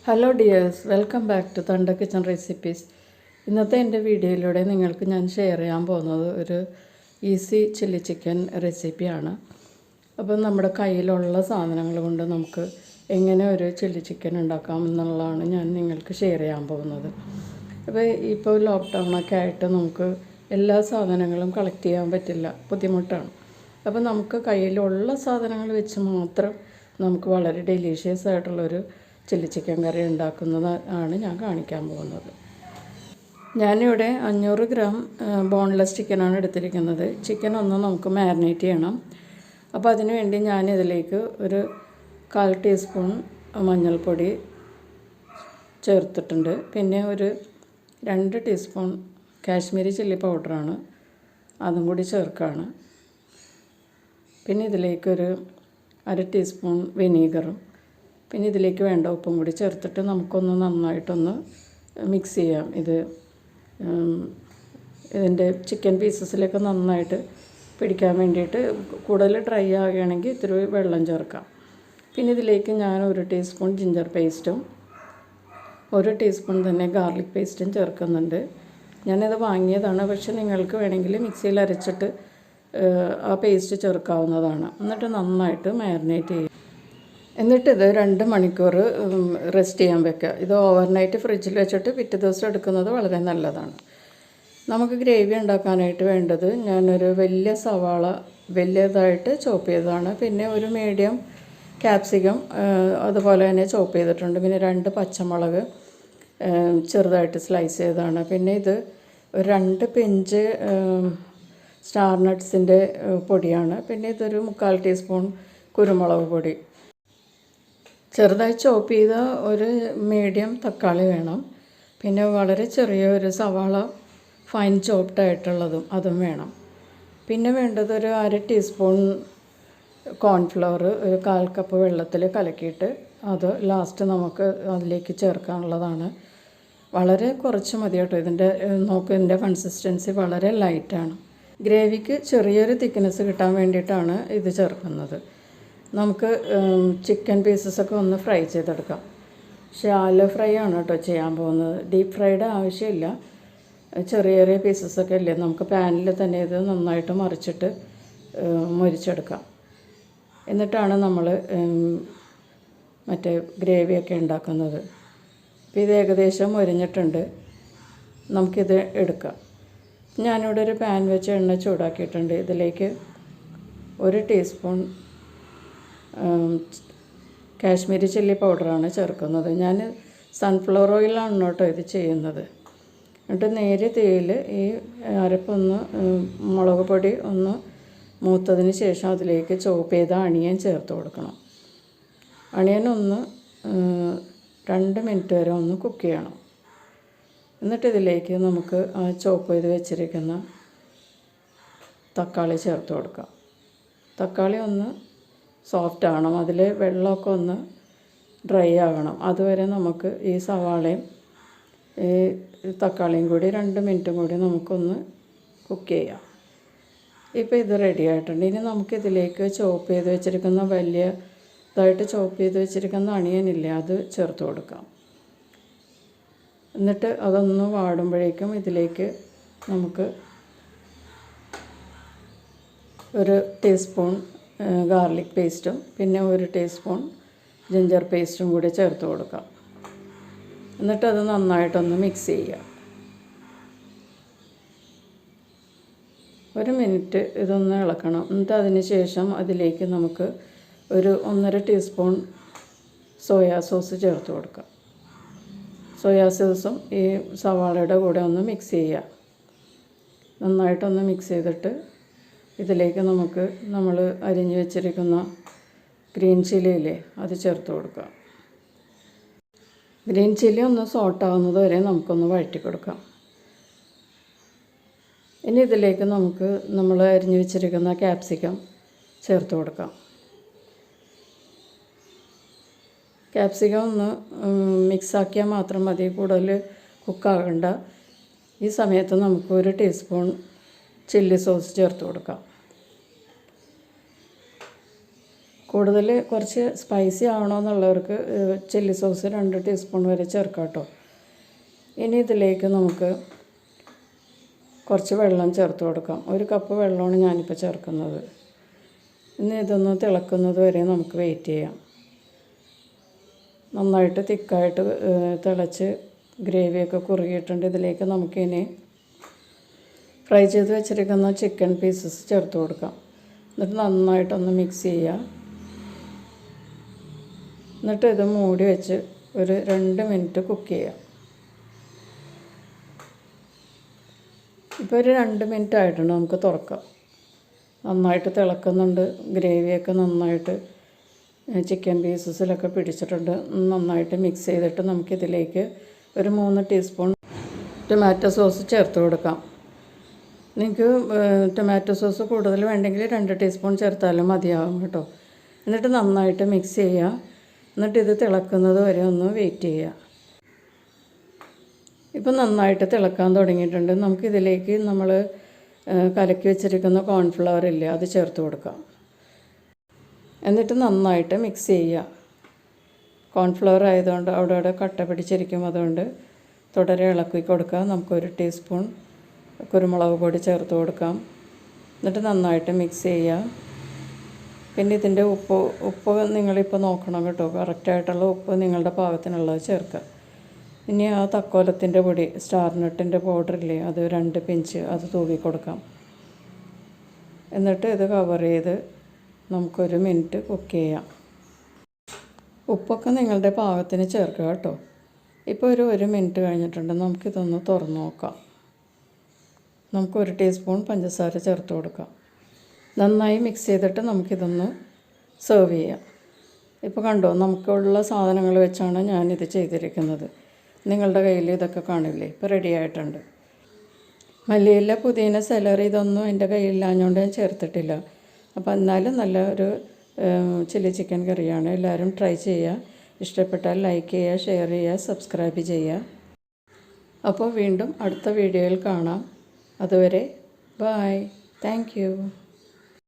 Hello dears, welcome back to തണ്ട kitchen recipes. ഇന്നത്തെ എൻ്റെ വീഡിയോയിലൂടെ നിങ്ങൾക്ക് ഞാൻ ഷെയർ ചെയ്യാൻ പോകുന്നത് ഒരു ഈസി ചില്ലി ചിക്കൻ റെസിപ്പിയാണ്. അപ്പം നമ്മുടെ കയ്യിലുള്ള സാധനങ്ങൾ കൊണ്ട് നമുക്ക് എങ്ങനെ ഒരു ചില്ലി ചിക്കൻ ഉണ്ടാക്കാം എന്നുള്ളതാണ് ഞാൻ നിങ്ങൾക്ക് ഷെയർ ചെയ്യാൻ പോകുന്നത്. അപ്പോൾ ഇപ്പോൾ ലോക്ക്ഡൗണൊക്കെ ആയിട്ട് നമുക്ക് എല്ലാ സാധനങ്ങളും കളക്ട് ചെയ്യാൻ പറ്റില്ല, ബുദ്ധിമുട്ടാണ്. അപ്പോൾ നമുക്ക് കയ്യിലുള്ള സാധനങ്ങൾ വെച്ച് മാത്രം നമുക്ക് വളരെ ഡെലീഷ്യസ് ആയിട്ടുള്ളൊരു ചില്ലി ചിക്കൻ കറി ഉണ്ടാക്കുന്നത് ആണ് ഞാൻ കാണിക്കാൻ പോകുന്നത്. ഞാനിവിടെ 500 ഗ്രാം ബോൺലെസ് ചിക്കനാണ് എടുത്തിരിക്കുന്നത്. ചിക്കൻ ഒന്ന് നമുക്ക് മാരിനേറ്റ് ചെയ്യണം. അപ്പോൾ അതിന് വേണ്ടി ഞാനിതിലേക്ക് ഒരു 1/4 ടീസ്പൂൺ മഞ്ഞൾപ്പൊടി ചേർത്തിട്ടുണ്ട്. പിന്നെ ഒരു 2 ടീസ്പൂൺ കാശ്മീരി ചില്ലി പൗഡറാണ്, അതും കൂടി ചേർക്കുകയാണ്. പിന്നെ ഇതിലേക്കൊരു 1/2 ടീസ്പൂൺ വിനീഗറും പിന്നെ ഇതിലേക്ക് വേണ്ട ഉപ്പും കൂടി ചേർത്തിട്ട് നമുക്കൊന്ന് നന്നായിട്ടൊന്ന് മിക്സ് ചെയ്യാം. ഇതിൻ്റെ ചിക്കൻ പീസസിലേക്ക് നന്നായിട്ട് പിടിക്കാൻ വേണ്ടിയിട്ട് കൂടുതൽ ഡ്രൈ ആവുകയാണെങ്കിൽ ഇത്തിരി വെള്ളം ചേർക്കാം. പിന്നെ ഇതിലേക്ക് ഞാൻ 1 ടീസ്പൂൺ ജിഞ്ചർ പേസ്റ്റും 1 ടീസ്പൂൺ തന്നെ ഗാർലിക് പേസ്റ്റും ചേർക്കുന്നുണ്ട്. ഞാനത് വാങ്ങിയതാണ്, പക്ഷെ നിങ്ങൾക്ക് വേണമെങ്കിൽ മിക്സിയിൽ അരച്ചിട്ട് ആ പേസ്റ്റ് ചേർക്കാവുന്നതാണ്. എന്നിട്ട് നന്നായിട്ട് മാരിനേറ്റ് ചെയ്യുക. എന്നിട്ടിത് 2 മണിക്കൂർ റെസ്റ്റ് ചെയ്യാൻ വെക്കുക. ഇത് ഓവർനൈറ്റ് ഫ്രിഡ്ജിൽ വെച്ചിട്ട് പിറ്റേ ദിവസം എടുക്കുന്നത് വളരെ നല്ലതാണ്. നമുക്ക് ഗ്രേവി ഉണ്ടാക്കാനായിട്ട് വേണ്ടത്, ഞാനൊരു വലിയ സവാള വലിയതായിട്ട് ചോപ്പ് ചെയ്തതാണ്. പിന്നെ ഒരു മീഡിയം ക്യാപ്സിക്കം അതുപോലെ തന്നെ ചോപ്പ് ചെയ്തിട്ടുണ്ട്. പിന്നെ 2 പച്ചമുളക് ചെറുതായിട്ട് സ്ലൈസ് ചെയ്തതാണ്. പിന്നെ ഇത് ഒരു 2 പിഞ്ച് സ്റ്റാർനട്ട്സിൻ്റെ പൊടിയാണ്. പിന്നെ ഇതൊരു 1/4 ടീസ്പൂൺ കുരുമുളക് പൊടി. ചെറുതായി ചോപ്പ് ചെയ്ത ഒരു മീഡിയം തക്കാളി വേണം. പിന്നെ വളരെ ചെറിയ ഒരു സവാള ഫൈൻ ചോപ്ഡ് ആയിട്ടുള്ളതും അതും വേണം. പിന്നെ വേണ്ടത് ഒരു 1/2 ടീസ്പൂൺ കോൺഫ്ലവർ ഒരു 1/4 കപ്പ് വെള്ളത്തിൽ കലക്കിയിട്ട് അത് ലാസ്റ്റ് നമുക്ക് അതിലേക്ക് ചേർക്കാനുള്ളതാണ്. വളരെ കുറച്ച് മതി കേട്ടോ. ഇതിൻ്റെ കൺസിസ്റ്റൻസി വളരെ ലൈറ്റാണ്. ഗ്രേവിക്ക് ചെറിയൊരു തിക്നെസ് കിട്ടാൻ വേണ്ടിയിട്ടാണ് ഇത് ചേർക്കുന്നത്. നമുക്ക് ചിക്കൻ പീസസൊക്കെ ഒന്ന് ഫ്രൈ ചെയ്തെടുക്കാം. ഷാലോ ഫ്രൈ ആണ് കേട്ടോ ചെയ്യാൻ പോകുന്നത്. ഡീപ്പ് ഫ്രൈഡ് ആവശ്യമില്ല. ചെറിയ ചെറിയ പീസസൊക്കെ ഇല്ലേ, നമുക്ക് പാനിൽ തന്നെ ഇത് നന്നായിട്ട് മറിച്ചിട്ട് മൊരിച്ചെടുക്കാം. എന്നിട്ടാണ് നമ്മൾ മറ്റേ ഗ്രേവിയൊക്കെ ഉണ്ടാക്കുന്നത്. അപ്പോൾ ഇത് ഏകദേശം മൊരിഞ്ഞിട്ടുണ്ട്. നമുക്കിത് എടുക്കാം. ഞാനിവിടെ ഒരു പാൻ വെച്ച് എണ്ണ ചൂടാക്കിയിട്ടുണ്ട്. ഇതിലേക്ക് 1 ടീസ്പൂൺ കാശ്മീരി ചില്ലി പൗഡറാണ് ചേർക്കുന്നത്. ഞാൻ സൺഫ്ലവർ ഓയിലാണ് കേട്ടോ ഇത് ചെയ്യുന്നത്. എന്നിട്ട് നേരെ തീയിൽ ഈ അരപ്പൊന്ന് മുളക് പൊടി ഒന്ന് മൂത്തതിന് ശേഷം അതിലേക്ക് ചോപ്പ് ചെയ്ത അണിയൻ ചേർത്ത് കൊടുക്കണം. അണിയൻ ഒന്ന് 2 മിനിറ്റ് വരെ ഒന്ന് കുക്ക് ചെയ്യണം. എന്നിട്ട് ഇതിലേക്ക് നമുക്ക് ചോപ്പ് ചെയ്ത് വെച്ചിരിക്കുന്ന തക്കാളി ചേർത്ത് കൊടുക്കാം. തക്കാളി ഒന്ന് സോഫ്റ്റ് ആവണം, അതിൽ വെള്ളമൊക്കെ ഒന്ന് ഡ്രൈ ആകണം. അതുവരെ നമുക്ക് ഈ സവാളയും ഈ തക്കാളിയും കൂടി 2 മിനിറ്റും കൂടി നമുക്കൊന്ന് കുക്ക് ചെയ്യാം. ഇപ്പോൾ ഇത് റെഡി ആയിട്ടുണ്ട്. ഇനി നമുക്കിതിലേക്ക് ചോപ്പ് ചെയ്ത് വെച്ചിരിക്കുന്ന വലിയതായിട്ട് ചോപ്പ് ചെയ്ത് വെച്ചിരിക്കുന്ന അണിയനില്ലേ, അത് ചേർത്ത് കൊടുക്കാം. എന്നിട്ട് അതൊന്ന് വാടുമ്പോഴേക്കും ഇതിലേക്ക് നമുക്ക് 1 ടീസ്പൂൺ ഗാർലിക് പേസ്റ്റും പിന്നെ 1 ടീസ്പൂൺ ജിഞ്ചർ പേസ്റ്റും കൂടി ചേർത്ത് കൊടുക്കാം. എന്നിട്ടത് നന്നായിട്ടൊന്ന് മിക്സ് ചെയ്യുക. 1 മിനിറ്റ് ഇതൊന്ന് ഇളക്കണം. എന്നിട്ട് അതിന് ശേഷം അതിലേക്ക് നമുക്ക് ഒരു 1.5 ടീസ്പൂൺ സോയാ സോസ് ചേർത്ത് കൊടുക്കാം. സോയാ സോസും ഈ സവാളയുടെ കൂടെ ഒന്ന് മിക്സ് ചെയ്യുക. നന്നായിട്ടൊന്ന് മിക്സ് ചെയ്തിട്ട് ഇതിലേക്ക് നമ്മൾ അരിഞ്ഞ് വെച്ചിരിക്കുന്ന ഗ്രീൻ ചില്ലിയില്ലേ, അത് ചേർത്ത് കൊടുക്കുക. ഗ്രീൻ ചില്ലി ഒന്ന് സോട്ടാവുന്നത് വരെ നമുക്കൊന്ന് വഴറ്റി കൊടുക്കാം. ഇനി ഇതിലേക്ക് നമ്മൾ അരിഞ്ഞ് വെച്ചിരിക്കുന്ന ക്യാപ്സിക്കം ചേർത്ത് കൊടുക്കാം. ക്യാപ്സിക്കം ഒന്ന് മിക്സാക്കിയാൽ മാത്രം മതി, കൂടുതൽ കുക്കാകണ്ട. ഈ സമയത്ത് നമുക്ക് 1 ടീസ്പൂൺ ചില്ലി സോസ് ചേർത്ത് കൊടുക്കാം. കൂടുതൽ കുറച്ച് സ്പൈസി ആവണമെന്നുള്ളവർക്ക് ചില്ലി സോസ് 2 ടീസ്പൂൺ വരെ ചേർക്കാം കേട്ടോ. ഇനി ഇതിലേക്ക് നമുക്ക് കുറച്ച് വെള്ളം ചേർത്ത് കൊടുക്കാം. 1 കപ്പ് വെള്ളമാണ് ഞാനിപ്പോൾ ചേർക്കുന്നത്. ഇനി ഇതൊന്ന് തിളക്കുന്നത് വരെ നമുക്ക് വെയിറ്റ് ചെയ്യാം. നന്നായിട്ട് തിക്കായിട്ട് തിളച്ച് ഗ്രേവിയൊക്കെ കുറുകിയിട്ടുണ്ട്. ഇതിലേക്ക് നമുക്കിനി ഫ്രൈ ചെയ്ത് വെച്ചിരിക്കുന്ന ചിക്കൻ പീസസ് ചേർത്ത് കൊടുക്കാം. എന്നിട്ട് നന്നായിട്ടൊന്ന് മിക്സ് ചെയ്യുക. എന്നിട്ട് ഇത് മൂടി വെച്ച് ഒരു 2 മിനിറ്റ് കുക്ക് ചെയ്യാം. ഇപ്പോൾ ഒരു 2 മിനിറ്റ് ആയിട്ടുണ്ട്. നമുക്ക് തുറക്കാം. നന്നായിട്ട് തിളക്കുന്നുണ്ട്. ഗ്രേവിയൊക്കെ നന്നായിട്ട് ചിക്കൻ പീസസിലൊക്കെ പിടിച്ചിട്ടുണ്ട്. നന്നായിട്ട് മിക്സ് ചെയ്തിട്ട് നമുക്കിതിലേക്ക് ഒരു 3 ടീസ്പൂൺ ടൊമാറ്റോ സോസ് ചേർത്ത് കൊടുക്കാം. നിങ്ങൾക്ക് ടൊമാറ്റോ സോസ് കൂടുതൽ വേണ്ടെങ്കിൽ 2 ടീസ്പൂൺ ചേർത്താലും മതിയാകും കേട്ടോ. എന്നിട്ട് നന്നായിട്ട് മിക്സ് ചെയ്യുക. എന്നിട്ട് ഇത് തിളക്കുന്നത് വരെ ഒന്ന് വെയിറ്റ് ചെയ്യുക. ഇപ്പം നന്നായിട്ട് തിളക്കാൻ തുടങ്ങിയിട്ടുണ്ട്. നമുക്കിതിലേക്ക് നമ്മൾ കലക്കി വെച്ചിരിക്കുന്ന കോൺഫ്ലവർ ഇല്ലേ, അത് ചേർത്ത് കൊടുക്കാം. എന്നിട്ട് നന്നായിട്ട് മിക്സ് ചെയ്യുക. കോൺഫ്ലവർ ആയതുകൊണ്ട് അവിടെ കട്ട പിടിച്ചിരിക്കും. അതുകൊണ്ട് തുടരെ ഇളക്കി കൊടുക്കുക. നമുക്ക് 1 ടീസ്പൂൺ കുരുമുളക് പൊടി ചേർത്ത് കൊടുക്കാം. എന്നിട്ട് നന്നായിട്ട് മിക്സ് ചെയ്യുക. പിന്നെ ഇതിൻ്റെ ഉപ്പ് നിങ്ങളിപ്പോൾ നോക്കണം കേട്ടോ. കറക്റ്റായിട്ടുള്ള ഉപ്പ് നിങ്ങളുടെ പാകത്തിനുള്ളത് ചേർക്കുക. ഇനി ആ തക്കോലത്തിൻ്റെ പൊടി, സ്റ്റാർനട്ടിൻ്റെ പൗഡറില്ലേ, അത് 2 പിഞ്ച് അത് തൂവി കൊടുക്കാം. എന്നിട്ട് ഇത് കവർ ചെയ്ത് നമുക്കൊരു മിനിറ്റ് കുക്ക് ചെയ്യാം. ഉപ്പൊക്കെ നിങ്ങളുടെ പാകത്തിന് ചേർക്കുക കേട്ടോ. ഇപ്പോൾ ഒരു 1 മിനിറ്റ് കഴിഞ്ഞിട്ടുണ്ട്. നമുക്കിതൊന്ന് തുറന്ന് നോക്കാം. നമുക്ക് 1 ടീസ്പൂൺ പഞ്ചസാര ചേർത്ത് കൊടുക്കാം. നന്നായി മിക്സ് ചെയ്തിട്ട് നമുക്കിതൊന്ന് സെർവ് ചെയ്യാം. ഇപ്പോൾ കണ്ടോ, നമുക്കുള്ള സാധനങ്ങൾ വെച്ചാണ് ഞാനിത് ചെയ്തിരിക്കുന്നത്. നിങ്ങളുടെ കയ്യിൽ ഇതൊക്കെ കാണില്ലേ. ഇപ്പോൾ റെഡി ആയിട്ടുണ്ട്. മല്ലിയില, പുതിന, സെലറി ഇതൊന്നും എൻ്റെ കയ്യിലില്ലാഞ്ഞുകൊണ്ട് ഞാൻ ചേർത്തിട്ടില്ല. അപ്പോൾ എന്നാലും നല്ല ഒരു ചില്ലി ചിക്കൻ കറിയാണ്. എല്ലാവരും ട്രൈ ചെയ്യുക. ഇഷ്ടപ്പെട്ടാൽ ലൈക്ക് ചെയ്യുക, ഷെയർ ചെയ്യുക, സബ്സ്ക്രൈബ് ചെയ്യുക. അപ്പോൾ വീണ്ടും അടുത്ത വീഡിയോയിൽ കാണാം. അതുവരെ ബൈ. Thank you.